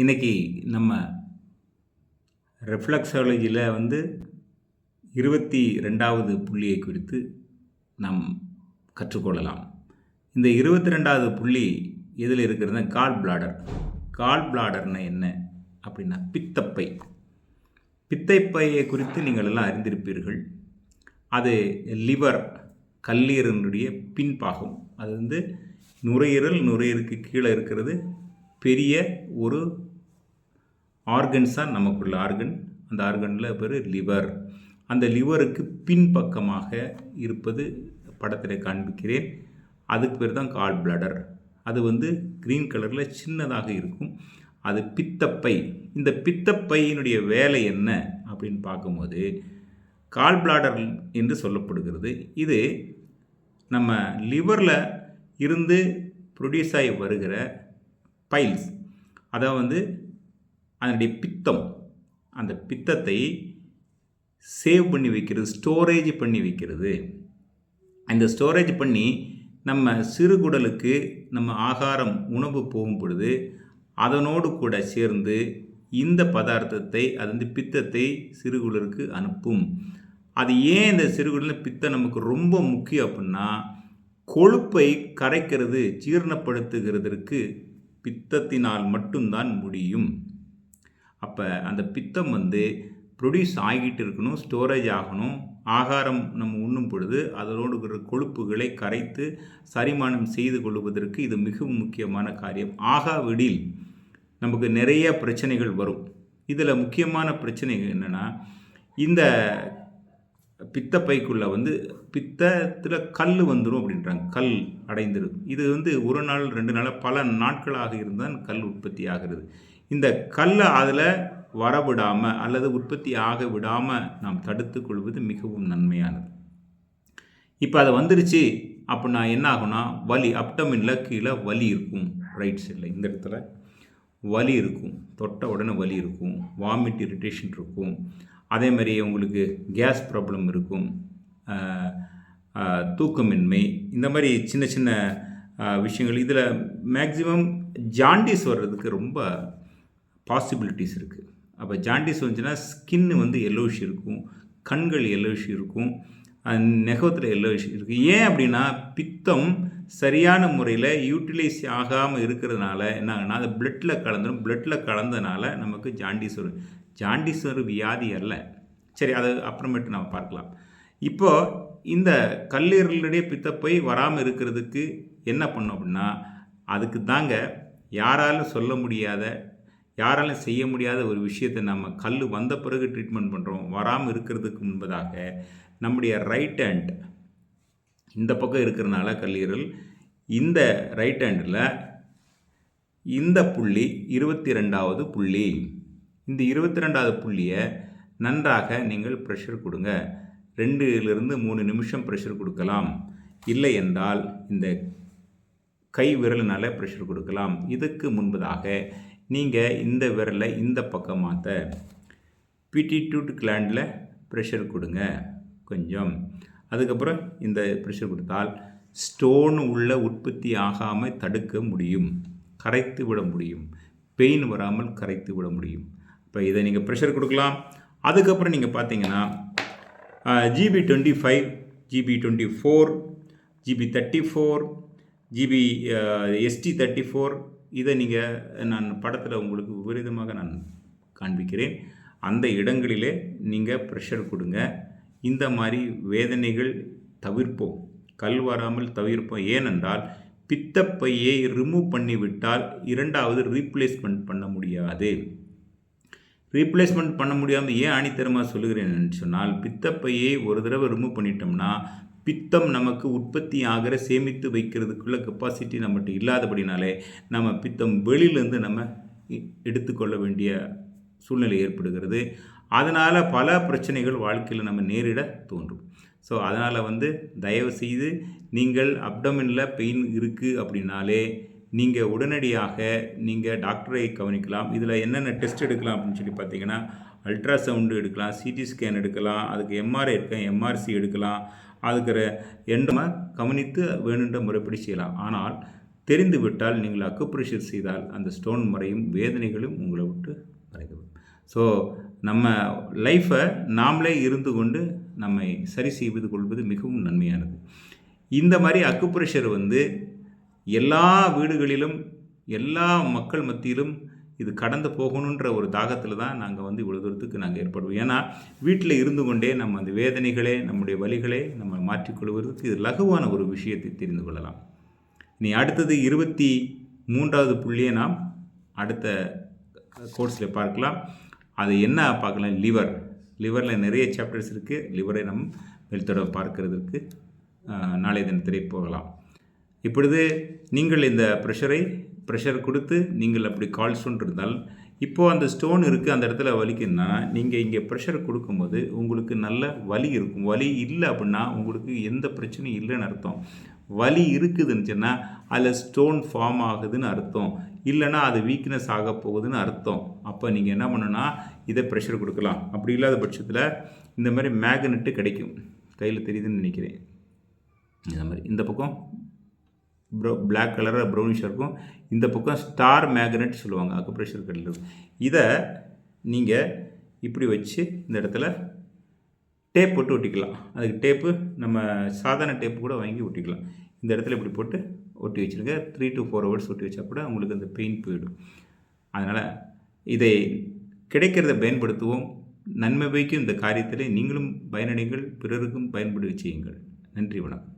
இன்றைக்கி நம்ம ரெஃப்ளெக்ஸாலஜியில் 22வது புள்ளியை குறித்து நாம் கற்றுக்கொள்ளலாம். இந்த 22வது புள்ளி எதில் இருக்கிறதுனா கால் பிளாடர். கால் பிளாடர்னா என்ன அப்படின்னா பித்தப்பை. பித்தப்பையை குறித்து நீங்கள் எல்லாம் அறிந்திருப்பீர்கள். அது லிவர், கல்லீரலுடைய பின்பாகம். அது நுரையீரலுக்கு கீழே இருக்கிறது. பெரிய ஒரு ஆர்கன்ஸ் தான் நமக்குள்ள ஆர்கன். அந்த ஆர்கனில் பேர் லிவர். அந்த லிவருக்கு பின்பக்கமாக இருப்பது படத்தில் காண்பிக்கிறேன். அதுக்கு பேர் தான் கால் பிளாடர். அது க்ரீன் கலரில் சின்னதாக இருக்கும். அது பித்தப்பை. இந்த பித்தப்பையினுடைய வேலை என்ன அப்படின்னு பார்க்கும்போது கால் பிளாடர் என்று சொல்லப்படுகிறது. இது நம்ம லிவரில் இருந்து ப்ரொடியூஸ் ஆகி வருகிற பைல்ஸ், அதாவது அதனுடைய பித்தம், அந்த பித்தத்தை சேவ் பண்ணி வைக்கிறது, ஸ்டோரேஜ் பண்ணி வைக்கிறது. அந்த ஸ்டோரேஜ் பண்ணி நம்ம சிறுகுடலுக்கு நம்ம ஆகாரம் உணவு போகும் பொழுது அதனோடு கூட சேர்ந்து இந்த பதார்த்தத்தை, அது பித்தத்தை சிறுகுடலுக்கு அனுப்பும். அது ஏன் இந்த சிறுகுடலில் பித்தம் நமக்கு ரொம்ப முக்கியம் அப்படின்னா, கொழுப்பை கரைக்கிறது, ஜீரணப்படுத்துகிறதற்கு பித்தத்தினால் மட்டும்தான் முடியும். அப்போ அந்த பித்தம் ப்ரொடியூஸ் ஆகிட்டு இருக்கணும், ஸ்டோரேஜ் ஆகணும். ஆகாரம் நம்ம உண்ணும் பொழுது அதனோடு இருக்கிற கொழுப்புகளை கரைத்து சரிமானம் செய்து கொள்வதற்கு இது மிகவும் முக்கியமான காரியம். ஆகாவிடில் நமக்கு நிறைய பிரச்சனைகள் வரும். இதில் முக்கியமான பிரச்சனைகள் என்னென்னா, இந்த பித்தப்பைக்குள்ளே பித்தத்தில் கல் வந்துடும் அப்படின்றாங்க. கல் அடைந்துடும். இது ஒரு நாள் 2 நாள் பல நாட்களாக இருந்தால் கல் உற்பத்தி ஆகிறது. இந்த கல்லை அதில் வரவிடாமல் அல்லது உற்பத்தி ஆக விடாமல் நாம் தடுத்து கொள்வது மிகவும் நன்மையானது. இப்போ அது வந்துருச்சு அப்படின்னா என்ன ஆகும்னா, வலி, அப்டமினில் கீழே வலி இருக்கும். ரைட் சைடில் இந்த இடத்துல வலி இருக்கும். தொட்ட உடனே வலி இருக்கும். வாமிட், இரிட்டேஷன் இருக்கும். அதே மாதிரி உங்களுக்கு கேஸ் ப்ராப்ளம் இருக்கும், தூக்கமின்மை, இந்த மாதிரி சின்ன சின்ன விஷயங்கள். இதில் மேக்ஸிமம் ஜாண்டிஸ் வர்றதுக்கு ரொம்ப பாசிபிலிட்டிஸ் இருக்குது. அப்போ ஜாண்டிஸ் வந்துச்சுன்னா ஸ்கின்னு எல்லோஷ் இருக்கும், கண்கள் எல்லோஷ் இருக்கும், நெகத்தில் எல்லோஷ் இருக்குது. ஏன் அப்படின்னா பித்தம் சரியான முறையில் யூட்டிலைஸ் ஆகாமல் இருக்கிறதுனால என்ன ஆகுனா, அது பிளட்டில் கலந்துடும். பிளட்டில் கலந்ததுனால நமக்கு ஜாண்டிஸ் வரும். ஜாண்டிஸ் ஒரு வியாதி அல்ல. சரி, அது அப்புறமேட்டு நம்ம பார்க்கலாம். இப்போது இந்த கல்லீரலுடைய பித்தப்பை வராமல் இருக்கிறதுக்கு என்ன பண்ணோம் அப்படின்னா, அதுக்கு தாங்க யாராலும் சொல்ல முடியாத, யாராலும் செய்ய முடியாத ஒரு விஷயத்தை நம்ம கல் வந்த பிறகு ட்ரீட்மெண்ட் பண்ணுறோம். வராமல் இருக்கிறதுக்கு முன்பதாக நம்முடைய ரைட் ஹேண்ட் இந்த பக்கம் இருக்கிறனால கல்லீரல், இந்த ரைட் ஹேண்டில் இந்த புள்ளி 22வது புள்ளி. இந்த 22வது புள்ளியை நன்றாக நீங்கள் ப்ரெஷர் கொடுங்க. 2-3 நிமிஷம் ப்ரெஷர் கொடுக்கலாம். இல்லை என்றால் இந்த கை விரலினால் ப்ரெஷர் கொடுக்கலாம். இதுக்கு முன்பதாக நீங்கள் இந்த விரலை இந்த பக்கம் மாற்ற பிட்டிட்யூட் கிளாண்டில் ப்ரெஷர் கொடுங்க கொஞ்சம். அதுக்கப்புறம் இந்த ப்ரெஷர் கொடுத்தால் ஸ்டோன் உள்ள உற்பத்தி ஆகாமல் தடுக்க முடியும், கரைத்து விட முடியும். பெயின் வராமல் கரைத்து விட முடியும். இப்போ இதை நீங்கள் ப்ரெஷர் கொடுக்கலாம். அதுக்கப்புறம் நீங்கள் பார்த்தீங்கன்னா GB25, GB24, GB34, ST34, இதை நான் படத்தில் உங்களுக்கு விபரீதமாக நான் காண்பிக்கிறேன். அந்த இடங்களிலே நீங்கள் ப்ரெஷர் கொடுங்க. இந்த மாதிரி வேதனைகள் தவிர்ப்போம், கல் வராமல் தவிர்ப்போம். ஏனென்றால் பித்தப்பையை ரிமூவ் பண்ணிவிட்டால் 2வது ரீப்ளேஸ்மெண்ட் பண்ண முடியாது. ரீப்ளேஸ்மெண்ட் பண்ண முடியாமல் ஏன் ஆணித்தரமாக சொல்லுகிறேன்னு சொன்னால், பித்தப்பையை ஒரு தடவை ரிமூவ் பண்ணிட்டோம்னா பித்தம் நமக்கு உற்பத்தி ஆகிற சேமித்து வைக்கிறதுக்குள்ள கெப்பாசிட்டி நம்மகிட்ட இல்லாதபடினாலே நம்ம பித்தம் வெளியிலேருந்து நம்ம எடுத்துக்கொள்ள வேண்டிய சூழ்நிலை ஏற்படுகிறது. அதனால் பல பிரச்சனைகள் வாழ்க்கையில் நம்ம நேரிட தோன்றும். ஸோ அதனால் தயவு செய்து நீங்கள் அப்டமினில் பெயின் இருக்குது அப்படின்னாலே நீங்கள் உடனடியாக நீங்கள் டாக்டரை கவனிக்கலாம். இதில் என்னென்ன டெஸ்ட் எடுக்கலாம் அப்படின்னு சொல்லி பார்த்தீங்கன்னா, அல்ட்ராசவுண்டு எடுக்கலாம், சிடி ஸ்கேன் எடுக்கலாம், அதுக்கு எம்ஆர்ஐ எடுக்கலாம், எம்ஆர்சி எடுக்கலாம். அதுக்கு கவனித்து வேணுன்ற முறைப்படி செய்யலாம். ஆனால் தெரிந்துவிட்டால் நீங்கள் அக்குப்ரெஷர் செய்தால் அந்த ஸ்டோன் மறையும், வேதனைகளும் உங்களை விட்டு மறைந்துவிடும். ஸோ நம்ம லைஃப்பை நாமளே இருந்து கொண்டு நம்மை சரி செய்து கொள்வது மிகவும் நன்மையானது. இந்த மாதிரி அக்குப்ரெஷர் வந்து எல்லா வீடுகளிலும் எல்லா மக்கள் மத்தியிலும் இது கடந்து போகணுன்ற ஒரு தாகத்தில் தான் நாங்கள் வந்து இவ்வளோ தூரத்துக்கு நாங்கள் ஏற்படுவோம். ஏன்னா வீட்டில் இருந்து கொண்டே நம்ம அந்த வேதனைகளே நம்முடைய வலிகளை நம்ம மாற்றிக்கொள்வதற்கு இது லகுவான ஒரு விஷயத்தை தெரிந்து கொள்ளலாம். நீ அடுத்தது 23வது புள்ளியை நாம் அடுத்த கோர்ஸில் பார்க்கலாம். அது என்ன பார்க்கலாம்? லிவரில் நிறைய சாப்டர்ஸ் இருக்குது. லிவரை நம் வெளித்தொட பார்க்கறதுக்கு நாளைய தினத்திலே போகலாம். இப்பொழுது நீங்கள் இந்த ப்ரெஷர் கொடுத்து நீங்கள் அப்படி கால் ஸ்டோன் இருந்தால், இப்போது அந்த ஸ்டோன் இருக்குது, அந்த இடத்துல வலிக்குன்னா நீங்கள் இங்கே ப்ரெஷர் கொடுக்கும்போது உங்களுக்கு நல்ல வலி இருக்கும். வலி இல்லை அப்படின்னா உங்களுக்கு எந்த பிரச்சனையும் இல்லைன்னு அர்த்தம். வலி இருக்குதுன்னு சொன்னால் அதில் ஸ்டோன் ஃபார்ம் ஆகுதுன்னு அர்த்தம். இல்லைன்னா அது வீக்னஸ் ஆக போகுதுன்னு அர்த்தம். அப்போ நீங்கள் என்ன பண்ணணும்னா இதை ப்ரெஷர் கொடுக்கலாம். அப்படி இல்லாத பட்சத்தில் இந்த மாதிரி மேக்னெட்டு கிடைக்கும். கையில் தெரியுதுன்னு நினைக்கிறேன். இந்த மாதிரி இந்த பக்கம் பிளாக் கலராக ப்ரௌனிஷாக இருக்கும். இந்த பக்கம் ஸ்டார் மேக்னெட் சொல்லுவாங்க அக்குப்ரெஷர் கடையில். இதை நீங்கள் இப்படி வச்சு இந்த இடத்துல டேப் போட்டு ஒட்டிக்கலாம். அதுக்கு டேப்பு நம்ம சாதாரண டேப்பு கூட வாங்கி ஒட்டிக்கலாம். இந்த இடத்துல இப்படி போட்டு ஒட்டி வச்சுருங்க. 3 to 4 hours ஒட்டி வச்சா கூட உங்களுக்கு அந்த பெயின் போயிடும். அதனால் இதை கிடைக்கிறத பயன்படுத்துவோம். நன்மை வைக்கும் இந்த காரியத்திலே நீங்களும் பயனடைங்கள், பிறருக்கும் பயன்படுத்தி செய்யுங்கள். நன்றி, வணக்கம்.